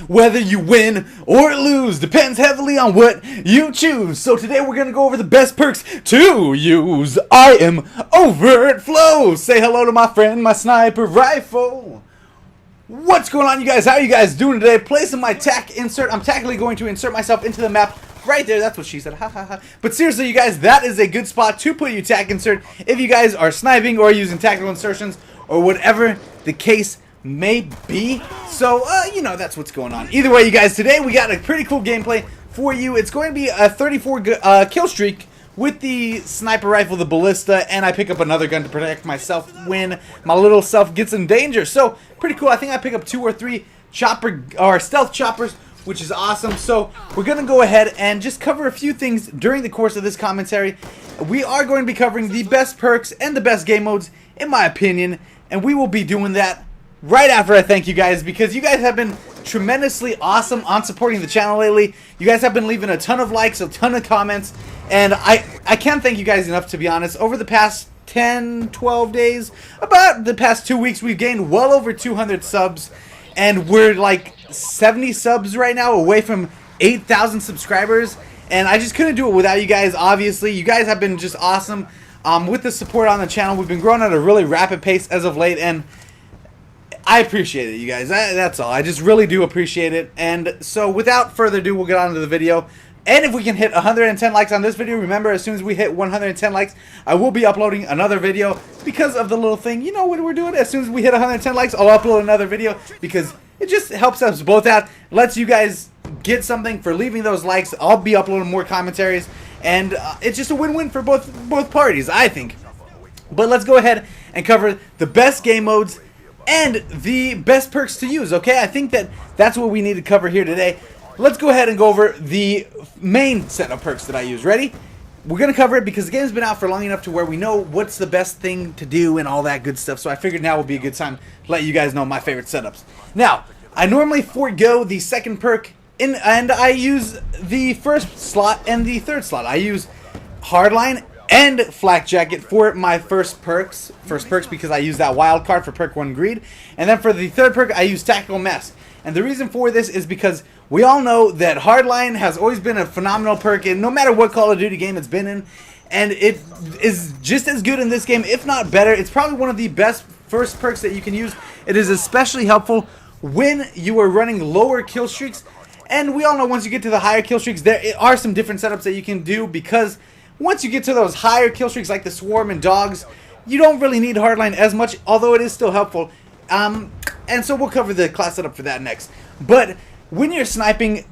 Whether you win or lose depends heavily on what you choose. So today we're going to go over the best perks to use. I am overtflow. Say hello to my friend, my sniper rifle. What's going on, you guys? How are you guys doing today? Placing my tack insert. I'm tactically going to insert myself into the map right there. That's what she said. Ha ha ha. But seriously, you guys, that is a good spot to put your tack insert if you guys are sniping or using tactical insertions or whatever the case may be. So, you know, that's what's going on. Either way, you guys, today we got a pretty cool gameplay for you. It's going to be a 34 kill streak with the sniper rifle, the Ballista, and I pick up another gun to protect myself when my little self gets in danger. So, pretty cool. I think I pick up 2 or 3 stealth choppers, which is awesome. So, we're going to go ahead and just cover a few things during the course of this commentary. We are going to be covering the best perks and the best game modes, in my opinion, and we will be doing that right after I thank you guys, because you guys have been tremendously awesome on supporting the channel lately. You guys have been leaving a ton of likes, a ton of comments, and I can't thank you guys enough, to be honest. Over the past 10, 12 days, about the past 2 weeks, we've gained well over 200 subs, and we're like 70 subs right now away from 8,000 subscribers, and I just couldn't do it without you guys. Obviously, you guys have been just awesome with the support on the channel. We've been growing at a really rapid pace as of late, and I appreciate it, you guys. That's all. I just really do appreciate it. And so without further ado, we'll get on to the video. And if we can hit 110 likes on this video, remember, as soon as we hit 110 likes, I will be uploading another video because of the little thing. You know what we're doing? As soon as we hit 110 likes, I'll upload another video because it just helps us both out. Lets you guys get something for leaving those likes. I'll be uploading more commentaries. And it's just a win-win for both parties, I think. But let's go ahead and cover the best game modes and the best perks to use, okay? I think that's what we need to cover here today. Let's go ahead and go over the main set of perks that I use. Ready? We're going to cover it because the game's been out for long enough to where we know what's the best thing to do and all that good stuff. So I figured now would be a good time to let you guys know my favorite setups. Now, I normally forego the second perk, and I use the first slot and the third slot. I use Hardline and Flak Jacket for my first perks because I use that wild card for perk 1 greed, and then for the third perk I use Tactical Mask. And the reason for this is because we all know that Hardline has always been a phenomenal perk in no matter what Call of Duty game it's been in, and it is just as good in this game, if not better. It's probably one of the best first perks that you can use. It is especially helpful when you are running lower kill streaks, and we all know once you get to the higher kill streaks there are some different setups that you can do, because once you get to those higher kill streaks like the Swarm and Dogs, you don't really need Hardline as much, although it is still helpful. And so we'll cover the class setup for that next. But when you're sniping,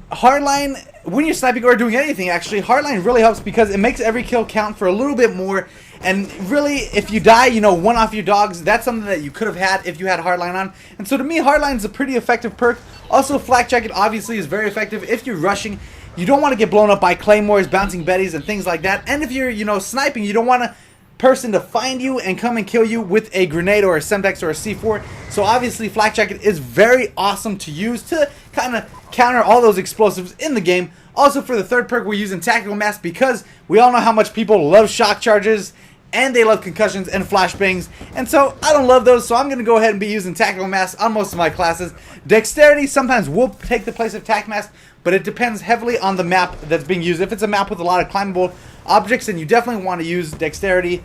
when you're sniping or doing anything actually, Hardline really helps because it makes every kill count for a little bit more. And really, if you die, you know, one off your dogs, that's something that you could have had if you had Hardline on. And so to me, Hardline's a pretty effective perk. Also, Flak Jacket obviously is very effective if you're rushing. You don't want to get blown up by claymores, bouncing betties, and things like that. And if you're, you know, sniping, you don't want a person to find you and come and kill you with a grenade or a Semtex or a C4. So obviously, Flak Jacket is very awesome to use to kind of counter all those explosives in the game. Also, for the third perk, we're using Tactical Mask because we all know how much people love shock charges and they love concussions and flashbangs, and so I don't love those, so I'm going to go ahead and be using Tactical Mask on most of my classes. Dexterity sometimes will take the place of Tac Mask, but it depends heavily on the map that's being used. If it's a map with a lot of climbable objects, then you definitely want to use Dexterity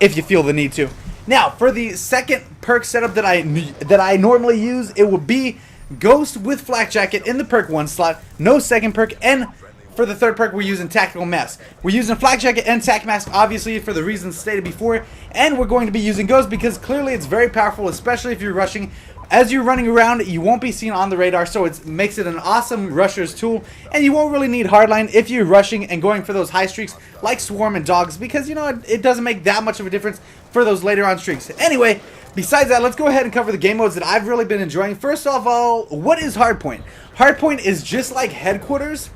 if you feel the need to. Now, for the second perk setup that I normally use, it would be Ghost with Flak Jacket in the perk 1 slot, no second perk, and for the third perk, we're using Tactical Mask. We're using Flak Jacket and Tac Mask, obviously, for the reasons stated before. And we're going to be using Ghost because clearly it's very powerful, especially if you're rushing. As you're running around, you won't be seen on the radar, so it makes it an awesome rusher's tool. And you won't really need Hardline if you're rushing and going for those high streaks like Swarm and Dogs, because, you know, it doesn't make that much of a difference for those later on streaks. Anyway, besides that, let's go ahead and cover the game modes that I've really been enjoying. First of all, what is Hardpoint? Hardpoint is just like Headquarters,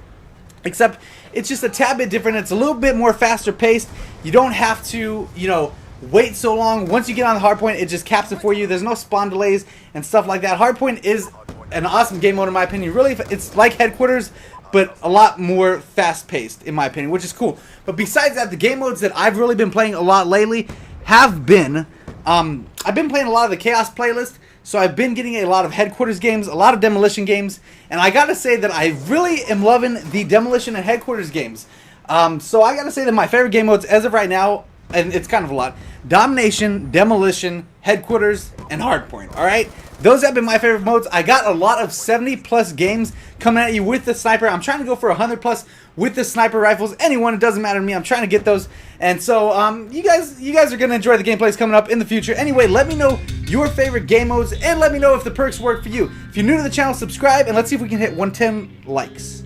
except it's just a tad bit different. It's a little bit more faster paced. You don't have to, you know, wait so long. Once you get on the Hardpoint, it just caps it for you. There's no spawn delays and stuff like that. Hardpoint is an awesome game mode in my opinion. Really, it's like Headquarters, but a lot more fast paced in my opinion, which is cool. But besides that, the game modes that I've really been playing a lot lately have been, I've been playing a lot of the Chaos playlist. So I've been getting a lot of headquarters games, a lot of demolition games, and I gotta say that I really am loving the demolition and headquarters games. So I gotta say that my favorite game modes as of right now, and it's kind of a lot, domination, demolition, headquarters, and hardpoint. Alright? Those have been my favorite modes. I got a lot of 70 plus games coming at you with the sniper. I'm trying to go for 100 plus with the sniper rifles. Anyone, it doesn't matter to me. I'm trying to get those. And so you guys are going to enjoy the gameplays coming up in the future. Anyway, let me know your favorite game modes and let me know if the perks work for you. If you're new to the channel, subscribe and let's see if we can hit 110 likes.